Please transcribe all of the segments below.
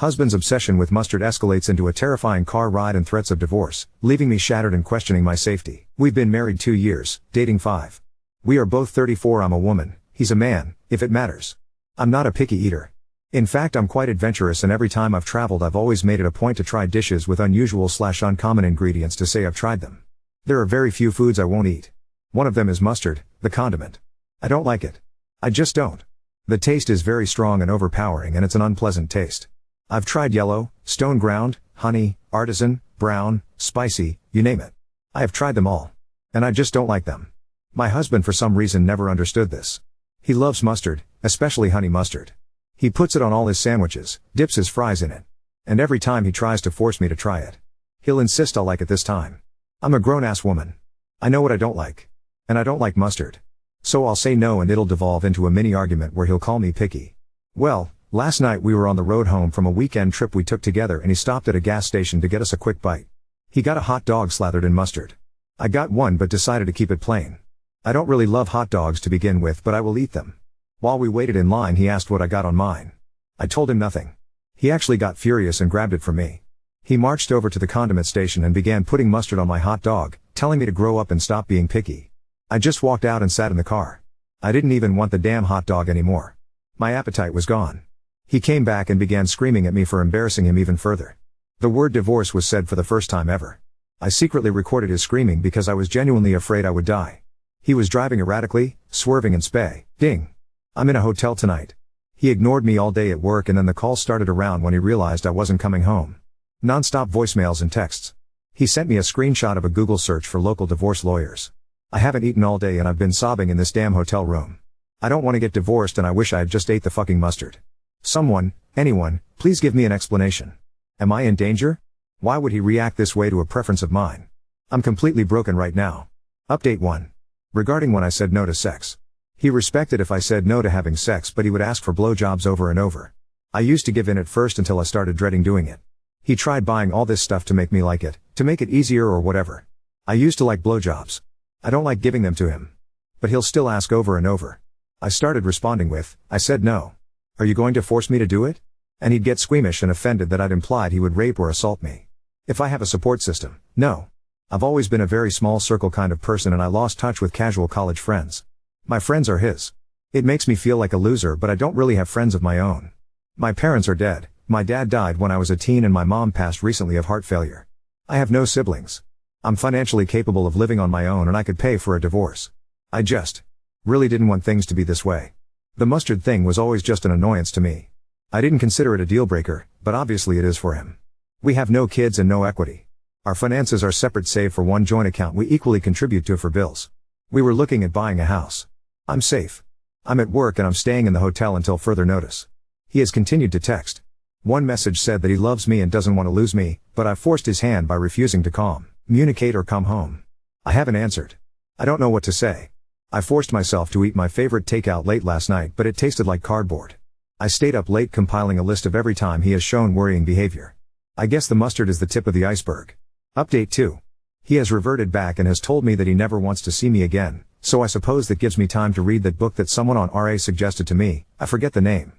Husband's obsession with mustard escalates into a terrifying car ride and threats of divorce, leaving me shattered and questioning my safety. We've been married 2 years, dating 5. We are both 34. I'm a woman, he's a man, if it matters. I'm not a picky eater. In fact, I'm quite adventurous, and every time I've traveled I've always made it a point to try dishes with unusual/uncommon ingredients to say I've tried them. There are very few foods I won't eat. One of them is mustard, the condiment. I don't like it. I just don't. The taste is very strong and overpowering, and it's an unpleasant taste. I've tried yellow, stone ground, honey, artisan, brown, spicy, you name it. I have tried them all. And I just don't like them. My husband for some reason never understood this. He loves mustard, especially honey mustard. He puts it on all his sandwiches, dips his fries in it. And every time he tries to force me to try it, he'll insist I'll like it this time. I'm a grown-ass woman. I know what I don't like. And I don't like mustard. So I'll say no, and it'll devolve into a mini argument where he'll call me picky. Well, last night we were on the road home from a weekend trip we took together, and he stopped at a gas station to get us a quick bite. He got a hot dog slathered in mustard. I got one but decided to keep it plain. I don't really love hot dogs to begin with, but I will eat them. While we waited in line, he asked what I got on mine. I told him nothing. He actually got furious and grabbed it from me. He marched over to the condiment station and began putting mustard on my hot dog, telling me to grow up and stop being picky. I just walked out and sat in the car. I didn't even want the damn hot dog anymore. My appetite was gone. He came back and began screaming at me for embarrassing him even further. The word divorce was said for the first time ever. I secretly recorded his screaming because I was genuinely afraid I would die. He was driving erratically, swerving and ding. I'm in a hotel tonight. He ignored me all day at work, and then the call started around when he realized I wasn't coming home. Non-stop voicemails and texts. He sent me a screenshot of a Google search for local divorce lawyers. I haven't eaten all day and I've been sobbing in this damn hotel room. I don't want to get divorced, and I wish I had just ate the fucking mustard. Someone, anyone, please give me an explanation. Am I in danger? Why would he react this way to a preference of mine? I'm completely broken right now. Update 1. Regarding when I said no to sex. He respected if I said no to having sex, but he would ask for blowjobs over and over. I used to give in at first until I started dreading doing it. He tried buying all this stuff to make me like it, to make it easier or whatever. I used to like blowjobs. I don't like giving them to him. But he'll still ask over and over. I started responding with, I said no. Are you going to force me to do it? And he'd get squeamish and offended that I'd implied he would rape or assault me. If I have a support system, no. I've always been a very small circle kind of person, and I lost touch with casual college friends. My friends are his. It makes me feel like a loser, but I don't really have friends of my own. My parents are dead. My dad died when I was a teen, and my mom passed recently of heart failure. I have no siblings. I'm financially capable of living on my own, and I could pay for a divorce. I just really didn't want things to be this way. The mustard thing was always just an annoyance to me. I didn't consider it a deal breaker, but obviously it is for him. We have no kids and no equity. Our finances are separate save for one joint account we equally contribute to for bills. We were looking at buying a house. I'm safe. I'm at work and I'm staying in the hotel until further notice. He has continued to text. One message said that he loves me and doesn't want to lose me, but I forced his hand by refusing to communicate or come home. I haven't answered. I don't know what to say. I forced myself to eat my favorite takeout late last night, but it tasted like cardboard. I stayed up late compiling a list of every time he has shown worrying behavior. I guess the mustard is the tip of the iceberg. Update 2. He has reverted back and has told me that he never wants to see me again, so I suppose that gives me time to read that book that someone on RA suggested to me. I forget the name.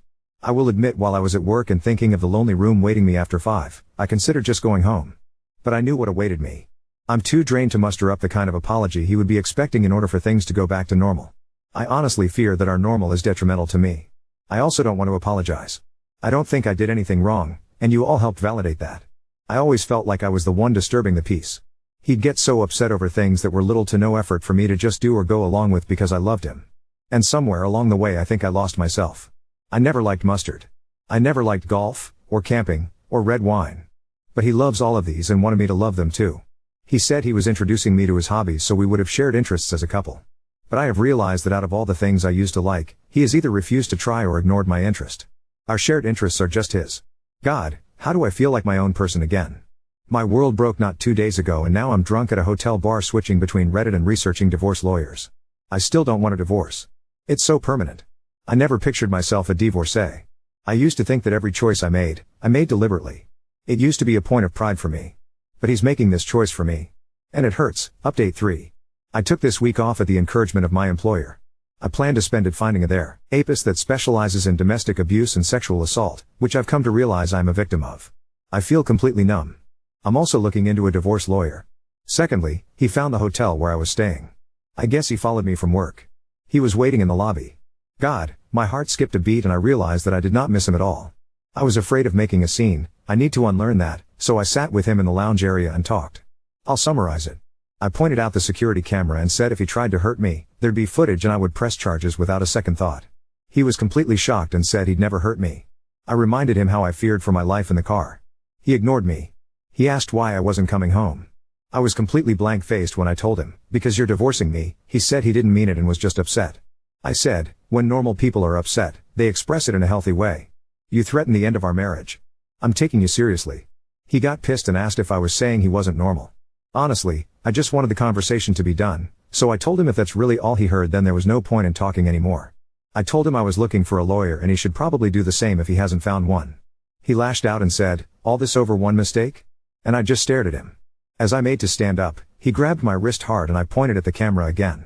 I will admit, while I was at work and thinking of the lonely room waiting me after 5, I considered just going home. But I knew what awaited me. I'm too drained to muster up the kind of apology he would be expecting in order for things to go back to normal. I honestly fear that our normal is detrimental to me. I also don't want to apologize. I don't think I did anything wrong, and you all helped validate that. I always felt like I was the one disturbing the peace. He'd get so upset over things that were little to no effort for me to just do or go along with because I loved him. And somewhere along the way I think I lost myself. I never liked mustard. I never liked golf, or camping, or red wine. But he loves all of these and wanted me to love them too. He said he was introducing me to his hobbies so we would have shared interests as a couple. But I have realized that out of all the things I used to like, he has either refused to try or ignored my interest. Our shared interests are just his. God, how do I feel like my own person again? My world broke not 2 days ago, and now I'm drunk at a hotel bar switching between Reddit and researching divorce lawyers. I still don't want a divorce. It's so permanent. I never pictured myself a divorcee. I used to think that every choice I made deliberately. It used to be a point of pride for me. But he's making this choice for me. And it hurts. Update 3. I took this week off at the encouragement of my employer. I plan to spend it finding a therapist that specializes in domestic abuse and sexual assault, which I've come to realize I'm a victim of. I feel completely numb. I'm also looking into a divorce lawyer. Secondly, he found the hotel where I was staying. I guess he followed me from work. He was waiting in the lobby. God, my heart skipped a beat and I realized that I did not miss him at all. I was afraid of making a scene. I need to unlearn that, so I sat with him in the lounge area and talked. I'll summarize it. I pointed out the security camera and said if he tried to hurt me, there'd be footage and I would press charges without a second thought. He was completely shocked and said he'd never hurt me. I reminded him how I feared for my life in the car. He ignored me. He asked why I wasn't coming home. I was completely blank-faced when I told him, because you're divorcing me. He said he didn't mean it and was just upset. I said, when normal people are upset, they express it in a healthy way. You threaten the end of our marriage. I'm taking you seriously. He got pissed and asked if I was saying he wasn't normal. Honestly, I just wanted the conversation to be done, so I told him if that's really all he heard then there was no point in talking anymore. I told him I was looking for a lawyer and he should probably do the same if he hasn't found one. He lashed out and said, all this over one mistake? And I just stared at him. As I made to stand up, he grabbed my wrist hard and I pointed at the camera again.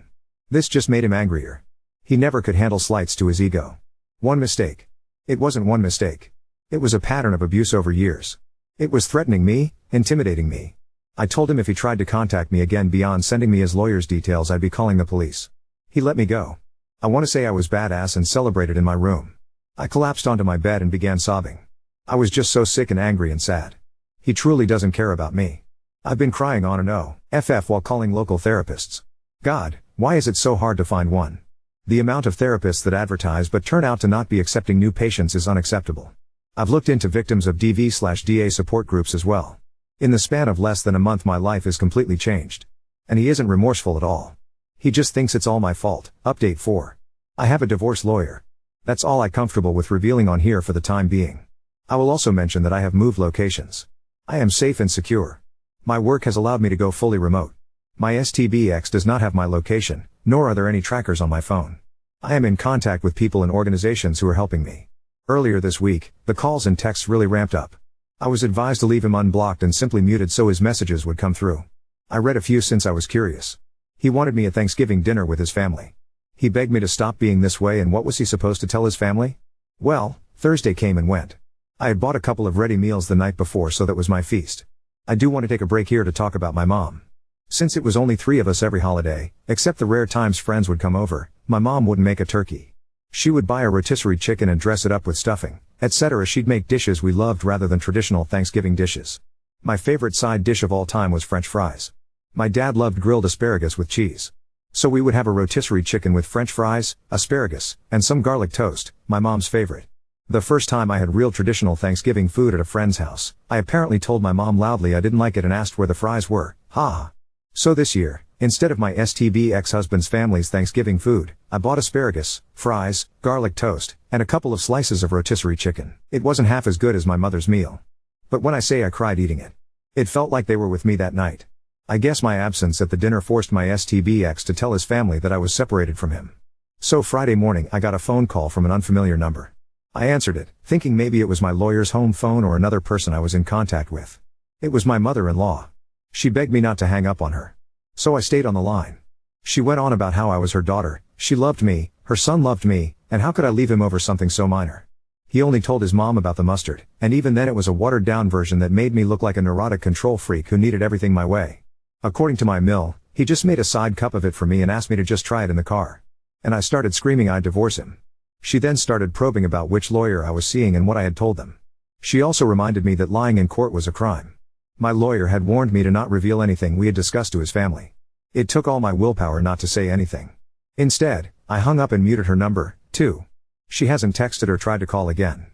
This just made him angrier. He never could handle slights to his ego. One mistake. It wasn't one mistake. It was a pattern of abuse over years. It was threatening me, intimidating me. I told him if he tried to contact me again beyond sending me his lawyer's details I'd be calling the police. He let me go. I want to say I was badass and celebrated in my room. I collapsed onto my bed and began sobbing. I was just so sick and angry and sad. He truly doesn't care about me. I've been crying on and off while calling local therapists. God, why is it so hard to find one? The amount of therapists that advertise but turn out to not be accepting new patients is unacceptable. I've looked into victims of DV/DA support groups as well. In the span of less than a month my life is completely changed. And he isn't remorseful at all. He just thinks it's all my fault. Update 4. I have a divorce lawyer. That's all I'm comfortable with revealing on here for the time being. I will also mention that I have moved locations. I am safe and secure. My work has allowed me to go fully remote. My STBX does not have my location, nor are there any trackers on my phone. I am in contact with people and organizations who are helping me. Earlier this week, the calls and texts really ramped up. I was advised to leave him unblocked and simply muted so his messages would come through. I read a few since I was curious. He wanted me at Thanksgiving dinner with his family. He begged me to stop being this way and what was he supposed to tell his family? Well, Thursday came and went. I had bought a couple of ready meals the night before so that was my feast. I do want to take a break here to talk about my mom. Since it was only 3 of us every holiday, except the rare times friends would come over, my mom wouldn't make a turkey. She would buy a rotisserie chicken and dress it up with stuffing, etc. She'd make dishes we loved rather than traditional Thanksgiving dishes. My favorite side dish of all time was French fries. My dad loved grilled asparagus with cheese. So we would have a rotisserie chicken with French fries, asparagus, and some garlic toast, my mom's favorite. The first time I had real traditional Thanksgiving food at a friend's house, I apparently told my mom loudly I didn't like it and asked where the fries were. Ha! So this year, instead of my STB ex-husband's family's Thanksgiving food, I bought asparagus, fries, garlic toast, and a couple of slices of rotisserie chicken. It wasn't half as good as my mother's meal. But when I say I cried eating it, it felt like they were with me that night. I guess my absence at the dinner forced my STB ex to tell his family that I was separated from him. So Friday morning I got a phone call from an unfamiliar number. I answered it, thinking maybe it was my lawyer's home phone or another person I was in contact with. It was my mother-in-law. She begged me not to hang up on her. So I stayed on the line. She went on about how I was her daughter, she loved me, her son loved me, and how could I leave him over something so minor? He only told his mom about the mustard, and even then it was a watered-down version that made me look like a neurotic control freak who needed everything my way. According to my mill, he just made a side cup of it for me and asked me to just try it in the car. And I started screaming I'd divorce him. She then started probing about which lawyer I was seeing and what I had told them. She also reminded me that lying in court was a crime. My lawyer had warned me to not reveal anything we had discussed to his family. It took all my willpower not to say anything. Instead, I hung up and muted her number, too. She hasn't texted or tried to call again.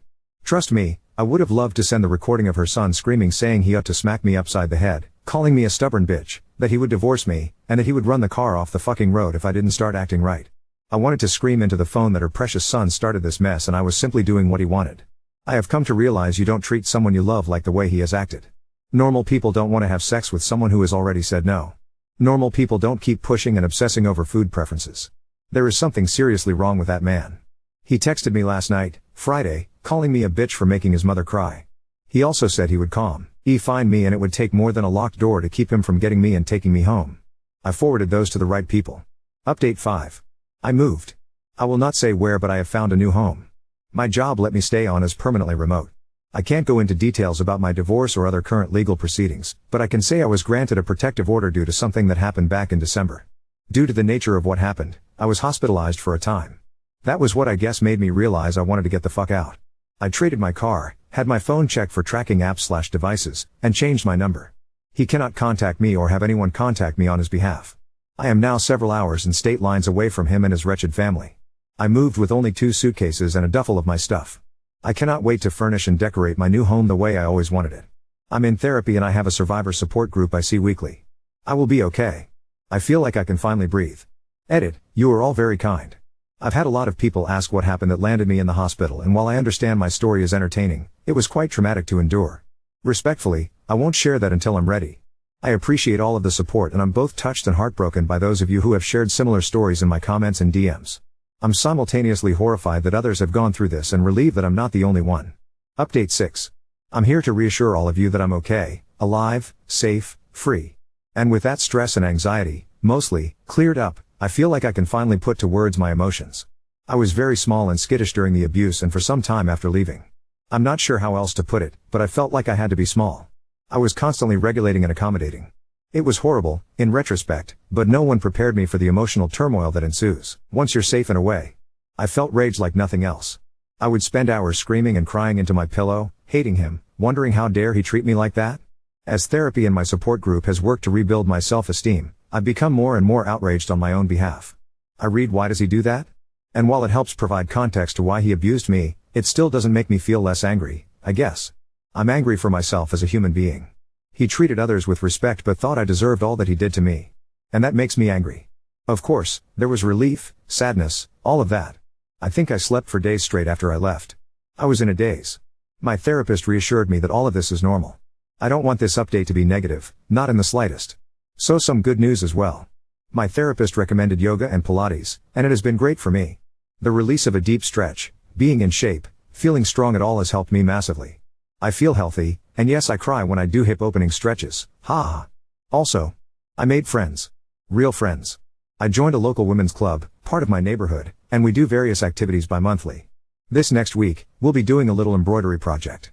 Trust me, I would have loved to send the recording of her son screaming saying he ought to smack me upside the head, calling me a stubborn bitch, that he would divorce me, and that he would run the car off the fucking road if I didn't start acting right. I wanted to scream into the phone that her precious son started this mess and I was simply doing what he wanted. I have come to realize you don't treat someone you love like the way he has acted. Normal people don't want to have sex with someone who has already said no. Normal people don't keep pushing and obsessing over food preferences. There is something seriously wrong with that man. He texted me last night, Friday, calling me a bitch for making his mother cry. He also said he would find me and it would take more than a locked door to keep him from getting me and taking me home. I forwarded those to the right people. Update 5. I moved. I will not say where, but I have found a new home. My job let me stay on as permanently remote. I can't go into details about my divorce or other current legal proceedings, but I can say I was granted a protective order due to something that happened back in December. Due to the nature of what happened, I was hospitalized for a time. That was what I guess made me realize I wanted to get the fuck out. I traded my car, had my phone checked for tracking apps/devices, and changed my number. He cannot contact me or have anyone contact me on his behalf. I am now several hours and state lines away from him and his wretched family. I moved with only 2 suitcases and a duffel of my stuff. I cannot wait to furnish and decorate my new home the way I always wanted it. I'm in therapy and I have a survivor support group I see weekly. I will be okay. I feel like I can finally breathe. Edit, you are all very kind. I've had a lot of people ask what happened that landed me in the hospital, and while I understand my story is entertaining, it was quite traumatic to endure. Respectfully, I won't share that until I'm ready. I appreciate all of the support and I'm both touched and heartbroken by those of you who have shared similar stories in my comments and DMs. I'm simultaneously horrified that others have gone through this and relieved that I'm not the only one. Update 6. I'm here to reassure all of you that I'm okay, alive, safe, free. And with that stress and anxiety, mostly, cleared up, I feel like I can finally put to words my emotions. I was very small and skittish during the abuse and for some time after leaving. I'm not sure how else to put it, but I felt like I had to be small. I was constantly regulating and accommodating. It was horrible, in retrospect, but no one prepared me for the emotional turmoil that ensues once you're safe and away. I felt rage like nothing else. I would spend hours screaming and crying into my pillow, hating him, wondering how dare he treat me like that? As therapy and my support group has worked to rebuild my self-esteem, I've become more and more outraged on my own behalf. I read why does he do that? And while it helps provide context to why he abused me, it still doesn't make me feel less angry, I guess. I'm angry for myself as a human being. He treated others with respect but thought I deserved all that he did to me. And that makes me angry. Of course, there was relief, sadness, all of that. I think I slept for days straight after I left. I was in a daze. My therapist reassured me that all of this is normal. I don't want this update to be negative, not in the slightest. So some good news as well. My therapist recommended yoga and Pilates, and it has been great for me. The release of a deep stretch, being in shape, feeling strong at all has helped me massively. I feel healthy, and yes, I cry when I do hip opening stretches, ha. Also, I made friends. Real friends. I joined a local women's club, part of my neighborhood, and we do various activities bi-monthly. This next week, we'll be doing a little embroidery project.